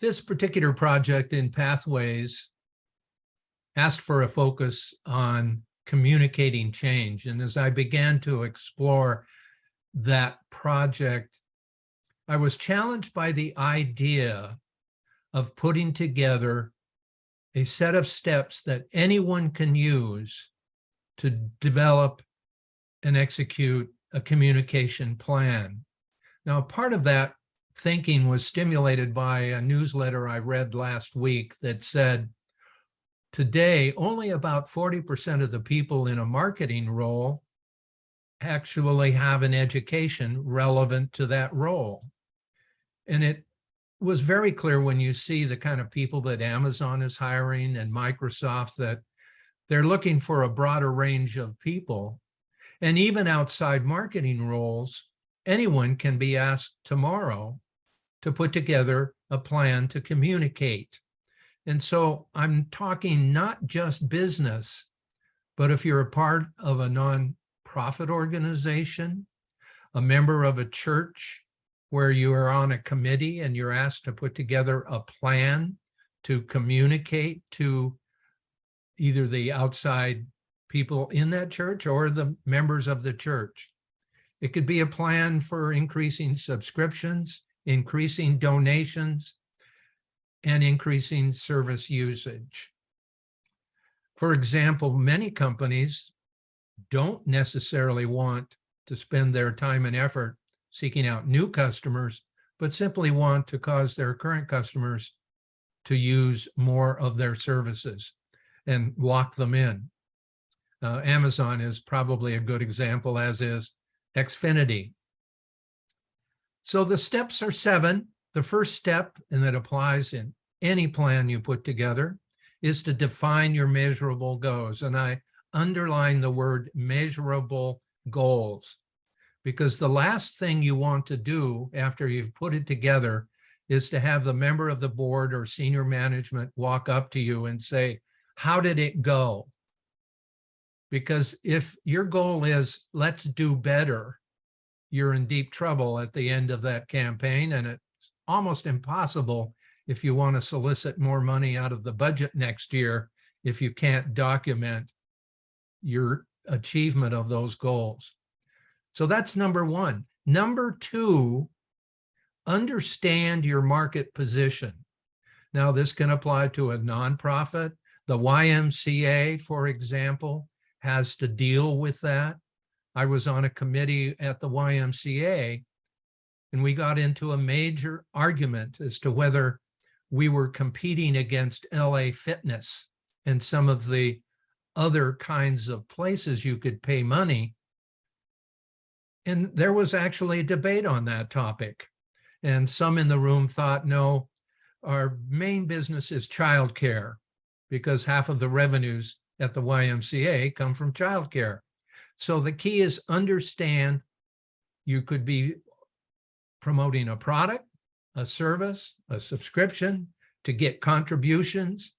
This particular project in Pathways asked for a focus on communicating change. And as I began to explore that project, I was challenged by the idea of putting together a set of steps that anyone can use to develop and execute a communication plan. Now, part of that thinking was stimulated by a newsletter I read last week that said, today, only about 40% of the people in a marketing role actually have an education relevant to that role. And it was very clear when you see the kind of people that Amazon is hiring and Microsoft, that they're looking for a broader range of people. And even outside marketing roles, anyone can be asked tomorrow to put together a plan to communicate. And so I'm talking not just business, but if you're a part of a nonprofit organization, a member of a church where you are on a committee and you're asked to put together a plan to communicate to either the outside people in that church or the members of the church. It could be a plan for increasing subscriptions, increasing donations, and increasing service usage. For example, many companies don't necessarily want to spend their time and effort seeking out new customers, but simply want to cause their current customers to use more of their services and lock them in. Amazon is probably a good example, as is Xfinity. So the steps are 7. The first step, and that applies in any plan you put together, is to define your measurable goals. And I underline the word measurable goals, because the last thing you want to do after you've put it together is to have the member of the board or senior management walk up to you and say, how did it go? Because if your goal is, let's do better, you're in deep trouble at the end of that campaign. And it's almost impossible if you want to solicit more money out of the budget next year if you can't document your achievement of those goals. So that's number 1. Number 2, understand your market position. Now, this can apply to a nonprofit. The YMCA, for example, has to deal with that. I was on a committee at the YMCA, and we got into a major argument as to whether we were competing against LA Fitness and some of the other kinds of places you could pay money. And there was actually a debate on that topic. And some in the room thought, no, our main business is childcare, because half of the revenues at the YMCA come from childcare. So the key is understand you could be promoting a product, a service, a subscription to get contributions.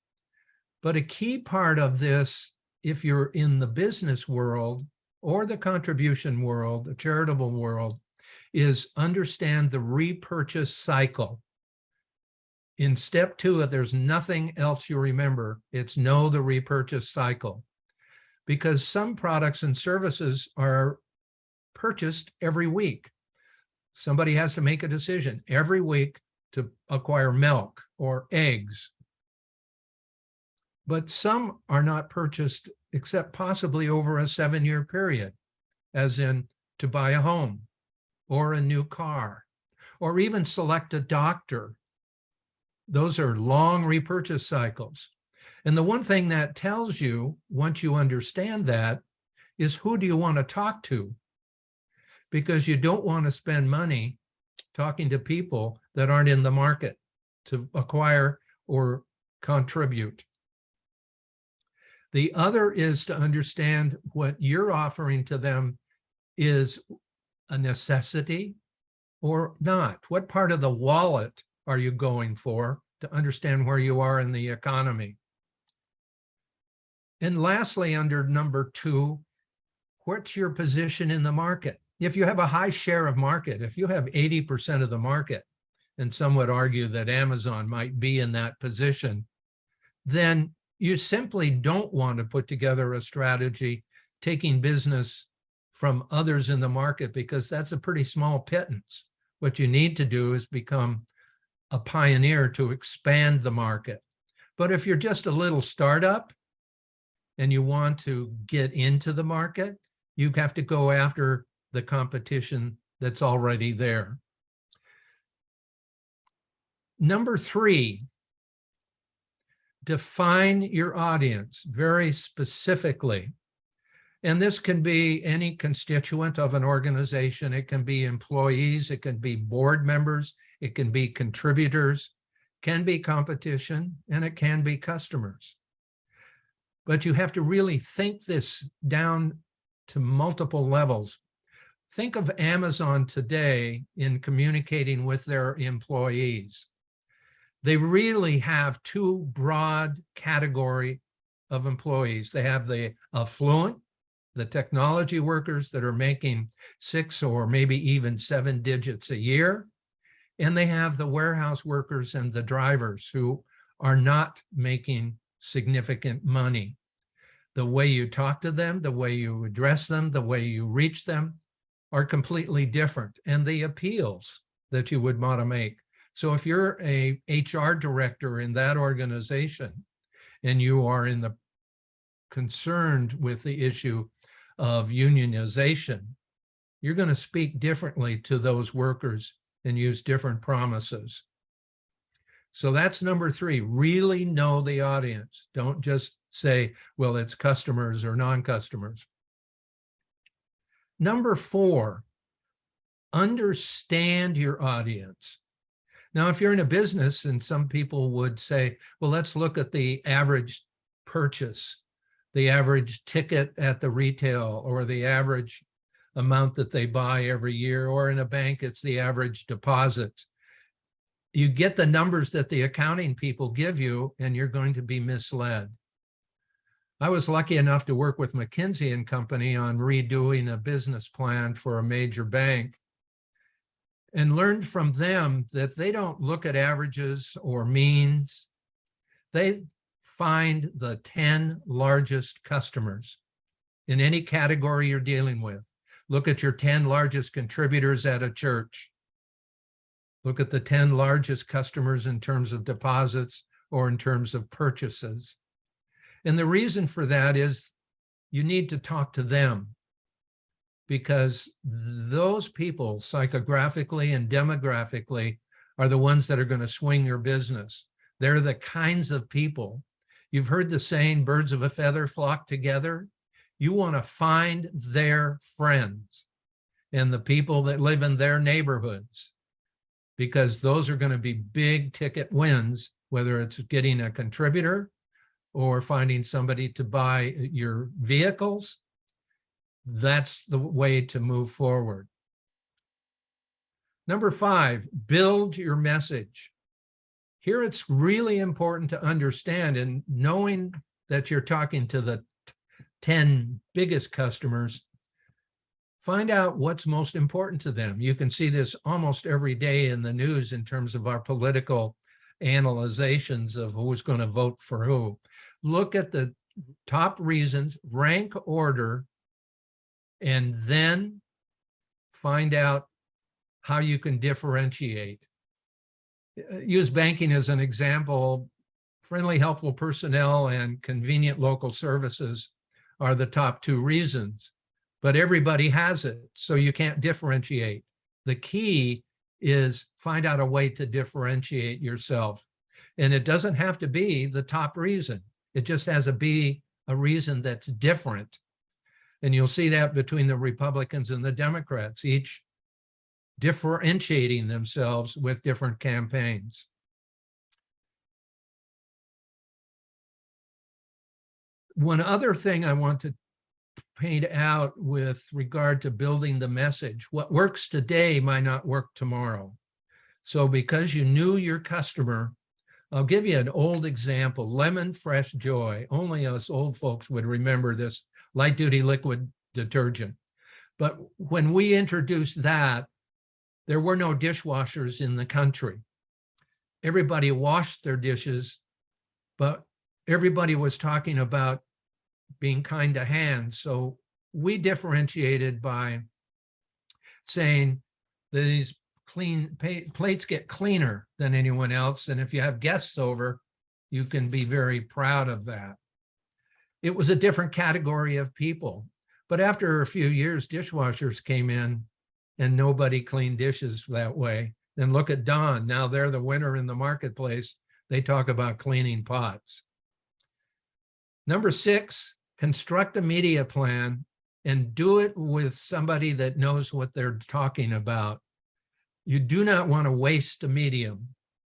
But a key part of this, if you're in the business world or the contribution world, the charitable world, is understand the repurchase cycle. In step 2, if there's nothing else you remember, it's know the repurchase cycle. Because some products and services are purchased every week. Somebody has to make a decision every week to acquire milk or eggs. But some are not purchased except possibly over a 7-year period, as in to buy a home or a new car, or even select a doctor. Those are long repurchase cycles. And the one thing that tells you, once you understand that, is who do you want to talk to? Because you don't want to spend money talking to people that aren't in the market to acquire or contribute. The other is to understand what you're offering to them is a necessity or not. What part of the wallet are you going for, to understand where you are in the economy? And lastly, under number 2, what's your position in the market? If you have a high share of market, if you have 80% of the market, and some would argue that Amazon might be in that position, then you simply don't want to put together a strategy taking business from others in the market, because that's a pretty small pittance. What you need to do is become a pioneer to expand the market. But if you're just a little startup and you want to get into the market, you have to go after the competition that's already there. Number 3, define your audience very specifically. And this can be any constituent of an organization. It can be employees, it can be board members, it can be contributors, can be competition, and it can be customers. But you have to really think this down to multiple levels. Think of Amazon today in communicating with their employees. They really have 2 broad categories of employees. They have the affluent, the technology workers that are making 6 or maybe even 7 digits a year. And they have the warehouse workers and the drivers who are not making significant money. The way you talk to them, the way you address them, the way you reach them are completely different. And the appeals that you would want to make. So if you're a HR director in that organization and you are concerned with the issue of unionization, you're going to speak differently to those workers and use different promises. So that's number 3, really know the audience. Don't just say, well, it's customers or non-customers. Number 4, understand your audience. Now, if you're in a business, and some people would say, well, let's look at the average purchase, the average ticket at the retail, or the average amount that they buy every year, or in a bank, it's the average deposits. You get the numbers that the accounting people give you, and you're going to be misled. I was lucky enough to work with McKinsey & Company on redoing a business plan for a major bank, and learned from them that they don't look at averages or means. They find the 10 largest customers in any category you're dealing with. Look at your 10 largest contributors at a church. Look at the 10 largest customers in terms of deposits or in terms of purchases. And the reason for that is you need to talk to them, because those people psychographically and demographically are the ones that are going to swing your business. They're the kinds of people. You've heard the saying, birds of a feather flock together. You want to find their friends and the people that live in their neighborhoods, because those are going to be big ticket wins, whether it's getting a contributor or finding somebody to buy your vehicles. That's the way to move forward. Number 5, build your message. Here it's really important to understand, and knowing that you're talking to the 10 biggest customers, find out what's most important to them. You can see this almost every day in the news in terms of our political analyzations of who's going to vote for who. Look at the top reasons, rank order, and then find out how you can differentiate. Use banking as an example. Friendly, helpful personnel and convenient local services are the top 2 reasons, but everybody has it, so you can't differentiate. The key is find out a way to differentiate yourself. And it doesn't have to be the top reason. It just has to be a reason that's different. And you'll see that between the Republicans and the Democrats, each differentiating themselves with different campaigns. One other thing I want to paint out with regard to building the message, what works today might not work tomorrow. So because you knew your customer, I'll give you an old example, Lemon Fresh Joy. Only us old folks would remember this light duty liquid detergent. But when we introduced that, there were no dishwashers in the country. Everybody washed their dishes, but everybody was talking about being kind to hands. So we differentiated by saying that these plates get cleaner than anyone else. And if you have guests over, you can be very proud of that. It was a different category of people. But after a few years, dishwashers came in and nobody cleaned dishes that way. Then look at Dawn. Now they're the winner in the marketplace. They talk about cleaning pots. Number 6, construct a media plan and do it with somebody that knows what they're talking about. You do not want to waste a medium.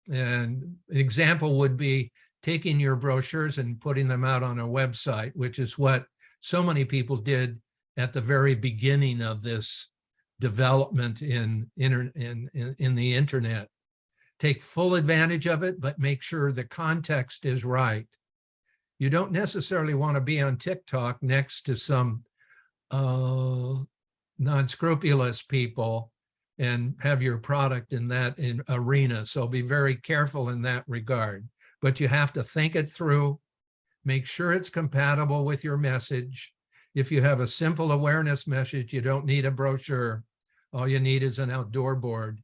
And an example would be taking your brochures and putting them out on a website, which is what so many people did at the very beginning of this development in the internet. Take full advantage of it, but make sure the context is right. You don't necessarily want to be on TikTok next to some non-scrupulous people and have your product in that arena. So be very careful in that regard. But you have to think it through, make sure it's compatible with your message. If you have a simple awareness message, you don't need a brochure. All you need is an outdoor board.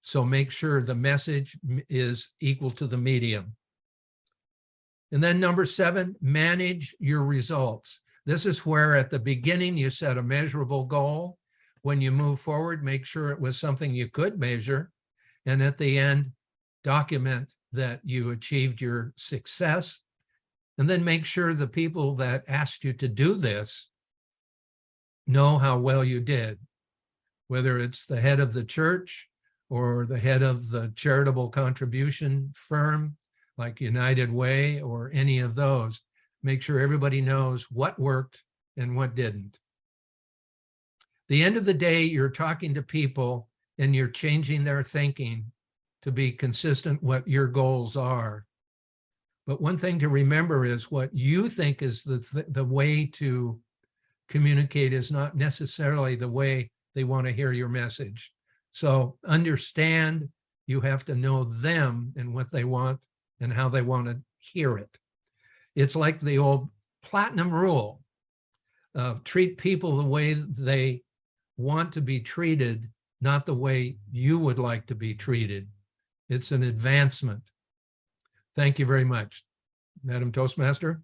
So make sure the message is equal to the medium. And then number 7, manage your results. This is where at the beginning you set a measurable goal. When you move forward, make sure it was something you could measure. And at the end, document that you achieved your success. And then make sure the people that asked you to do this know how well you did, whether it's the head of the church or the head of the charitable contribution firm like United Way or any of those. Make sure everybody knows what worked and what didn't. The end of the day, you're talking to people and you're changing their thinking to be consistent what your goals are. But one thing to remember is what you think is the way to communicate is not necessarily the way they want to hear your message. So understand you have to know them and what they want and how they want to hear it. It's like the old platinum rule of treat people the way they want to be treated, not the way you would like to be treated. It's an advancement. Thank you very much. Madam Toastmaster.